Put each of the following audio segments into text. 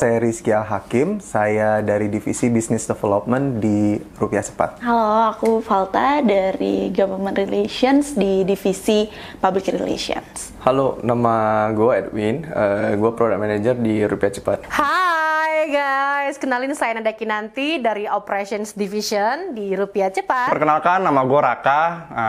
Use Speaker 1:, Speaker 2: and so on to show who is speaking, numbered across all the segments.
Speaker 1: saya Rizky Al-Hakim, saya dari Divisi Business Development di Rupiah Cepat.
Speaker 2: Halo, aku Valta dari Government Relations di Divisi Public Relations.
Speaker 3: Halo, nama gue Edwin, gue Product Manager di Rupiah Cepat.
Speaker 4: Hai guys, kenalin saya Nanda Kinanti dari Operations Division di Rupiah Cepat.
Speaker 5: Perkenalkan, nama gue Raka,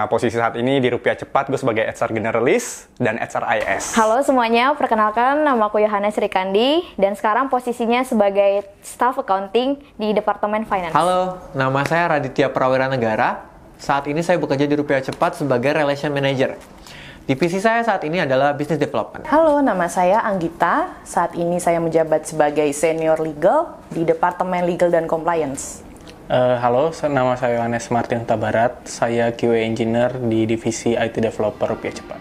Speaker 5: posisi saat ini di Rupiah Cepat, gue sebagai HR Generalist dan HR IS.
Speaker 6: Halo semuanya, perkenalkan nama aku Yohana Srikandi dan sekarang posisinya sebagai Staff Accounting di Departemen Finance.
Speaker 7: Halo, nama saya Raditya Prawira Negara. Saat ini saya bekerja di Rupiah Cepat sebagai Relation Manager. Divisi saya saat ini adalah Business Development.
Speaker 8: Halo, nama saya Anggita. Saat ini saya menjabat sebagai Senior Legal di Departemen Legal dan Compliance.
Speaker 9: Halo, nama saya Yohanes Martin Tabarat. Saya QA Engineer di Divisi IT Developer Rupiah Cepat.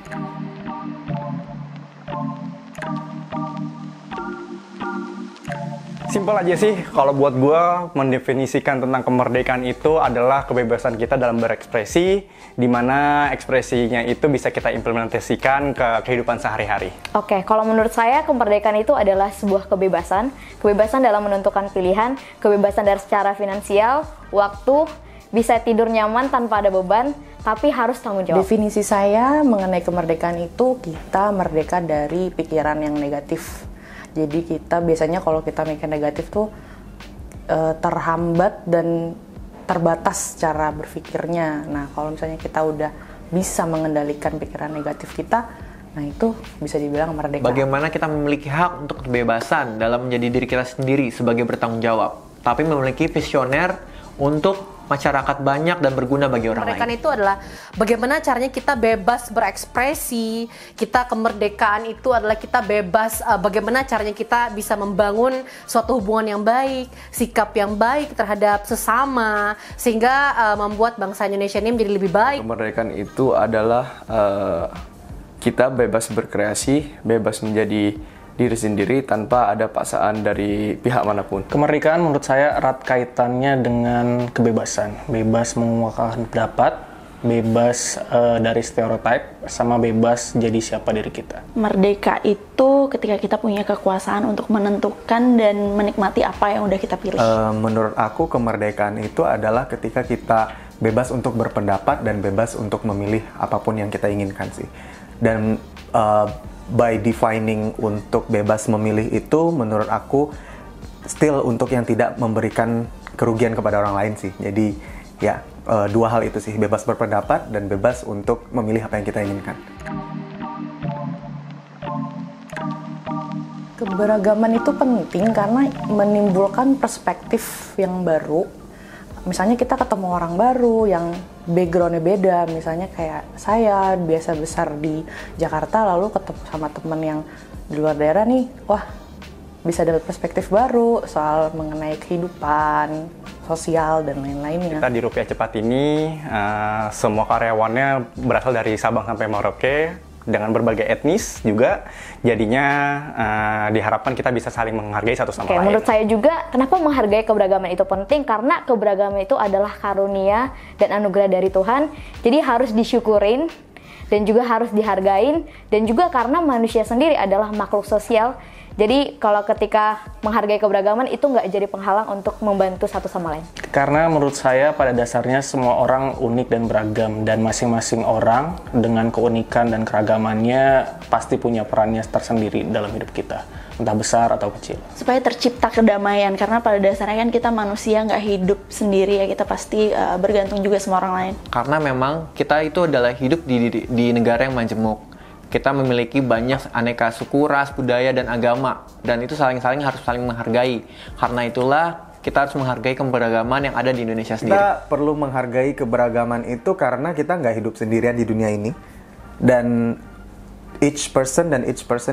Speaker 5: Simpel aja sih, kalau buat gue mendefinisikan tentang kemerdekaan itu adalah kebebasan kita dalam berekspresi, di mana ekspresinya itu bisa kita implementasikan ke kehidupan sehari-hari.
Speaker 6: Oke, kalau menurut saya kemerdekaan itu adalah sebuah kebebasan dalam menentukan pilihan, kebebasan dari secara finansial, waktu, bisa tidur nyaman tanpa ada beban, tapi harus tanggung jawab.
Speaker 8: Definisi saya mengenai kemerdekaan itu kita merdeka dari pikiran yang negatif. Jadi kita biasanya kalau kita mikir negatif tuh terhambat dan terbatas cara berpikirnya. Nah, kalau misalnya kita udah bisa mengendalikan pikiran negatif kita, nah itu bisa dibilang merdeka.
Speaker 7: Bagaimana kita memiliki hak untuk kebebasan dalam menjadi diri kita sendiri sebagai bertanggung jawab, tapi memiliki visioner untuk masyarakat banyak dan berguna bagi orang lain.
Speaker 4: Kemerdekaan itu adalah bagaimana caranya kita bebas berekspresi, kemerdekaan itu adalah kita bebas, bagaimana caranya kita bisa membangun suatu hubungan yang baik, sikap yang baik terhadap sesama, sehingga membuat bangsa Indonesia ini menjadi lebih baik.
Speaker 3: Kemerdekaan itu adalah kita bebas berkreasi, bebas menjadi diri sendiri tanpa ada paksaan dari pihak manapun.
Speaker 9: Kemerdekaan menurut saya erat kaitannya dengan kebebasan. Bebas mengungkapkan pendapat, bebas dari stereotip, sama bebas jadi siapa diri kita.
Speaker 2: Merdeka itu ketika kita punya kekuasaan untuk menentukan dan menikmati apa yang udah kita pilih.
Speaker 1: Menurut aku kemerdekaan itu adalah ketika kita bebas untuk berpendapat dan bebas untuk memilih apapun yang kita inginkan sih. Dan by defining untuk bebas memilih itu menurut aku still untuk yang tidak memberikan kerugian kepada orang lain sih. Jadi ya dua hal itu sih, bebas berpendapat dan bebas untuk memilih apa yang kita inginkan.
Speaker 8: Keberagaman itu penting karena menimbulkan perspektif yang baru. Misalnya kita ketemu orang baru yang backgroundnya beda, misalnya kayak saya biasa besar di Jakarta lalu ketemu sama temen yang di luar daerah nih, wah bisa dapat perspektif baru soal mengenai kehidupan, sosial dan lain-lainnya.
Speaker 5: Kita di Rupiah Cepat ini semua karyawannya berasal dari Sabang sampai Merauke dengan berbagai etnis juga, jadinya diharapkan kita bisa saling menghargai satu sama lain.
Speaker 6: Menurut saya juga kenapa menghargai keberagaman itu penting, karena keberagaman itu adalah karunia dan anugerah dari Tuhan, jadi harus disyukurin dan juga harus dihargain, dan juga karena manusia sendiri adalah makhluk sosial. Jadi kalau ketika menghargai keberagaman itu nggak jadi penghalang untuk membantu satu sama lain.
Speaker 9: Karena menurut saya pada dasarnya semua orang unik dan beragam, dan masing-masing orang dengan keunikan dan keragamannya pasti punya perannya tersendiri dalam hidup kita, entah besar atau kecil.
Speaker 2: Supaya tercipta kedamaian, karena pada dasarnya kan kita manusia nggak hidup sendiri ya, kita pasti bergantung juga sama orang lain.
Speaker 7: Karena memang kita itu adalah hidup di negara yang majemuk. Kita memiliki banyak aneka suku, ras, budaya, dan agama. Dan itu saling-saling harus saling menghargai. Karena itulah kita harus menghargai keberagaman yang ada di Indonesia sendiri.
Speaker 1: Kita perlu menghargai keberagaman itu karena kita nggak hidup sendirian di dunia ini. Dan each person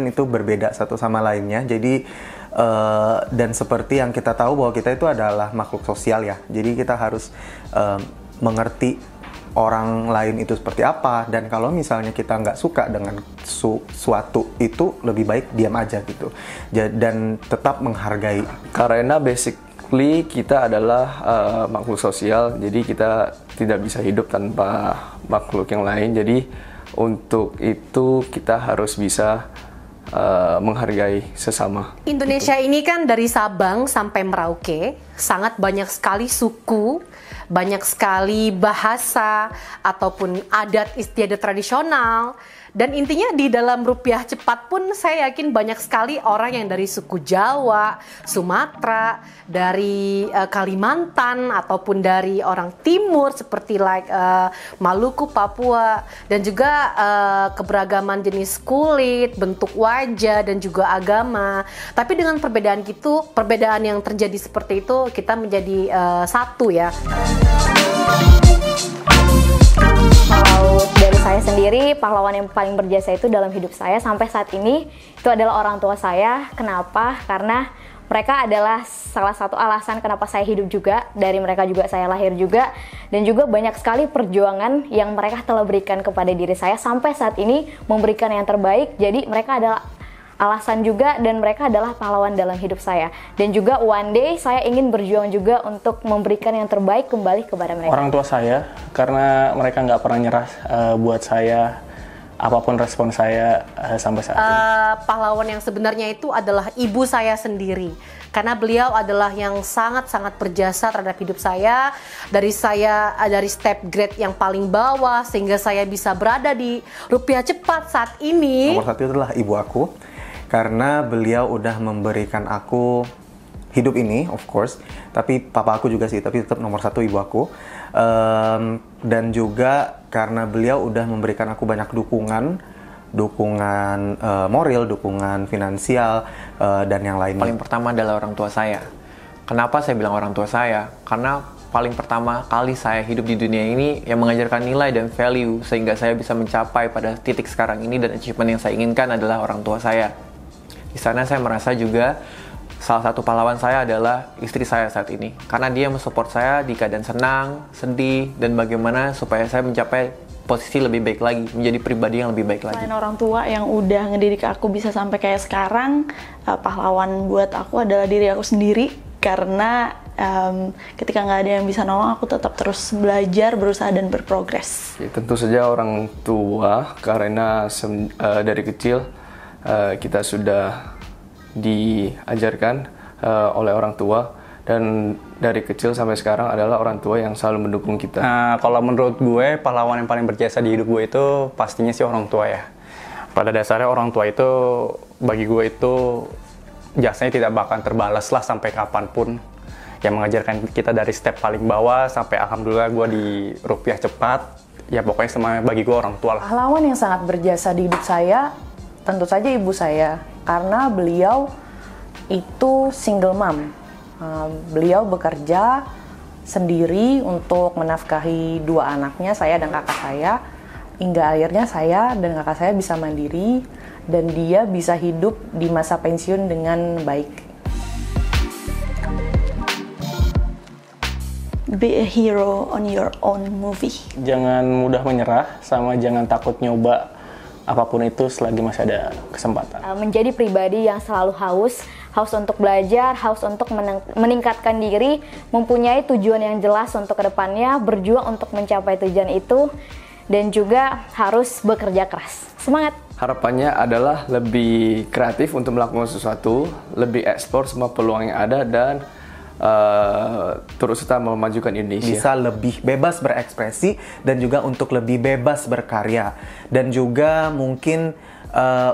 Speaker 1: itu berbeda satu sama lainnya. Jadi, dan seperti yang kita tahu bahwa kita itu adalah makhluk sosial ya. Jadi kita harus mengerti orang lain itu seperti apa, dan kalau misalnya kita nggak suka dengan suatu itu, lebih baik diam aja gitu, dan tetap menghargai.
Speaker 3: Karena basically kita adalah makhluk sosial, jadi kita tidak bisa hidup tanpa makhluk yang lain. Jadi untuk itu kita harus bisa menghargai sesama.
Speaker 4: Indonesia ini kan dari Sabang sampai Merauke, sangat banyak sekali suku, banyak sekali bahasa, ataupun adat istiadat tradisional. Dan intinya di dalam rupiah cepat pun saya yakin banyak sekali orang yang dari suku Jawa, Sumatera, dari Kalimantan, ataupun dari orang timur seperti Maluku, Papua, dan juga keberagaman jenis kulit, bentuk wajah, dan juga agama. Tapi dengan perbedaan yang terjadi seperti itu, kita menjadi satu ya.
Speaker 6: Kalau dari saya sendiri, pahlawan yang paling berjasa itu dalam hidup saya sampai saat ini itu adalah orang tua saya. Kenapa? Karena mereka adalah salah satu alasan kenapa saya hidup juga. Dari mereka juga saya lahir juga. Dan juga banyak sekali perjuangan yang mereka telah berikan kepada diri saya sampai saat ini, memberikan yang terbaik. Jadi mereka adalah alasan juga, dan mereka adalah pahlawan dalam hidup saya. Dan juga one day saya ingin berjuang juga untuk memberikan yang terbaik kembali kepada mereka.
Speaker 9: Orang tua saya, karena mereka nggak pernah nyerah buat saya, apapun respon saya sampai saat ini.
Speaker 4: Pahlawan yang sebenarnya itu adalah ibu saya sendiri. Karena beliau adalah yang sangat-sangat berjasa terhadap hidup saya. Dari step grade yang paling bawah, sehingga saya bisa berada di rupiah cepat saat ini.
Speaker 1: Nomor satu adalah ibu aku. Karena beliau udah memberikan aku hidup ini, of course. Tapi papa aku juga sih, tapi tetap nomor satu ibu aku. Dan juga karena beliau udah memberikan aku banyak dukungan moral, dukungan finansial, dan yang lainnya.
Speaker 7: Paling pertama adalah orang tua saya. Kenapa saya bilang orang tua saya? Karena paling pertama kali saya hidup di dunia ini yang mengajarkan nilai dan value sehingga saya bisa mencapai pada titik sekarang ini, dan achievement yang saya inginkan adalah orang tua saya. Di sana saya merasa juga salah satu pahlawan saya adalah istri saya saat ini. Karena dia mensupport saya di keadaan senang, sedih, dan bagaimana supaya saya mencapai posisi lebih baik lagi, menjadi pribadi yang lebih baik lagi.
Speaker 2: Selain orang tua yang udah ngedidik aku bisa sampai kayak sekarang, pahlawan buat aku adalah diri aku sendiri. Karena ketika nggak ada yang bisa nolong, aku tetap terus belajar, berusaha, dan berprogres.
Speaker 3: Ya, tentu saja orang tua, karena dari kecil kita sudah diajarkan oleh orang tua, dan dari kecil sampai sekarang adalah orang tua yang selalu mendukung kita.
Speaker 5: Kalau menurut gue, pahlawan yang paling berjasa di hidup gue itu pastinya sih orang tua ya. Pada dasarnya orang tua itu, bagi gue itu jasanya tidak bakal terbalas lah sampai kapanpun. Yang mengajarkan kita dari step paling bawah sampai alhamdulillah gue di rupiah cepat. Ya pokoknya semua bagi gue orang tua lah.
Speaker 8: Pahlawan yang sangat berjasa di hidup saya tentu saja ibu saya, karena beliau itu single mom. Beliau bekerja sendiri untuk menafkahi dua anaknya, saya dan kakak saya, hingga akhirnya saya dan kakak saya bisa mandiri dan dia bisa hidup di masa pensiun dengan baik.
Speaker 2: Be a hero on your own movie.
Speaker 9: Jangan mudah menyerah, sama jangan takut nyoba apapun itu selagi masih ada kesempatan.
Speaker 6: Menjadi pribadi yang selalu haus untuk belajar, haus untuk meningkatkan diri, mempunyai tujuan yang jelas untuk kedepannya, berjuang untuk mencapai tujuan itu, dan juga harus bekerja keras. Semangat!
Speaker 3: Harapannya adalah lebih kreatif untuk melakukan sesuatu, lebih eksplor semua peluang yang ada, dan terus serta memajukan Indonesia.
Speaker 1: Bisa lebih bebas berekspresi dan juga untuk lebih bebas berkarya, dan juga mungkin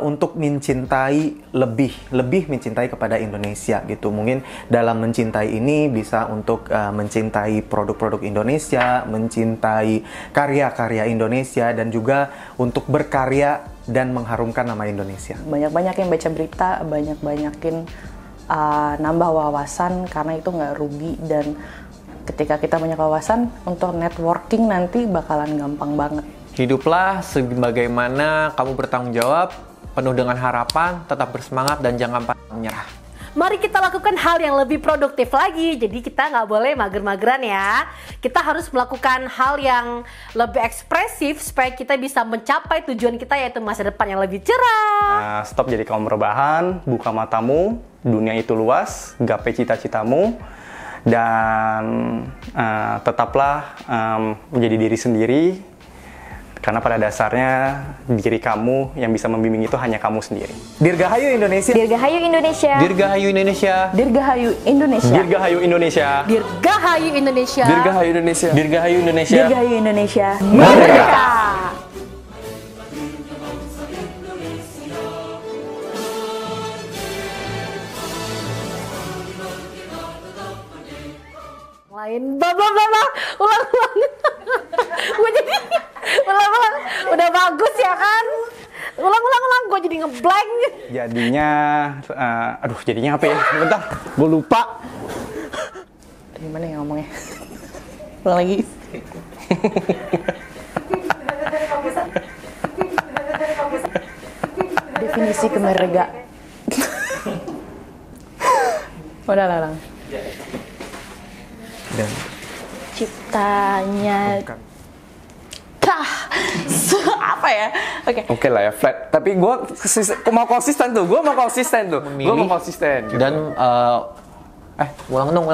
Speaker 1: untuk mencintai lebih mencintai kepada Indonesia gitu. Mungkin dalam mencintai ini bisa untuk mencintai produk-produk Indonesia, mencintai karya-karya Indonesia, dan juga untuk berkarya dan mengharumkan nama Indonesia.
Speaker 8: Banyak-banyakin baca berita, banyak-banyakin nambah wawasan, karena itu nggak rugi, dan ketika kita banyak wawasan untuk networking nanti bakalan gampang banget.
Speaker 7: Hiduplah sebagaimana kamu bertanggung jawab, penuh dengan harapan, tetap bersemangat, dan jangan pernah menyerah.
Speaker 4: Mari kita lakukan hal yang lebih produktif lagi. Jadi kita nggak boleh mager-mageran ya. Kita harus melakukan hal yang lebih ekspresif supaya kita bisa mencapai tujuan kita, yaitu masa depan yang lebih cerah.
Speaker 5: Stop jadi kaum rebahan, buka matamu, dunia itu luas, gapai cita-citamu, dan tetaplah menjadi diri sendiri. Karena pada dasarnya diri kamu yang bisa membimbing itu hanya kamu sendiri.
Speaker 1: Dirgahayu Indonesia.
Speaker 6: Dirgahayu Indonesia.
Speaker 7: Dirgahayu Indonesia.
Speaker 8: Dirgahayu Indonesia.
Speaker 5: Dirgahayu Indonesia.
Speaker 4: Dirgahayu Indonesia.
Speaker 3: Dirgahayu Indonesia.
Speaker 9: Dirgahayu Indonesia.
Speaker 8: Dirgahayu Indonesia.
Speaker 4: Merdeka. Lain, ulang. Gue jadi ulang. Udah bagus ya kan? Ulang. Gue jadi ngeblank.
Speaker 5: Jadinya, jadinya apa ya? Bentar, gue lupa.
Speaker 8: Gimana ya ngomongnya? Ulang lagi. Definisi kemerdekaan. Udah lang.
Speaker 1: Dan
Speaker 2: Ciptanya apa ya?
Speaker 3: Oke lah ya, flat. Tapi gue mau konsisten tuh. Gue mau konsisten.
Speaker 7: Dan ulang dong.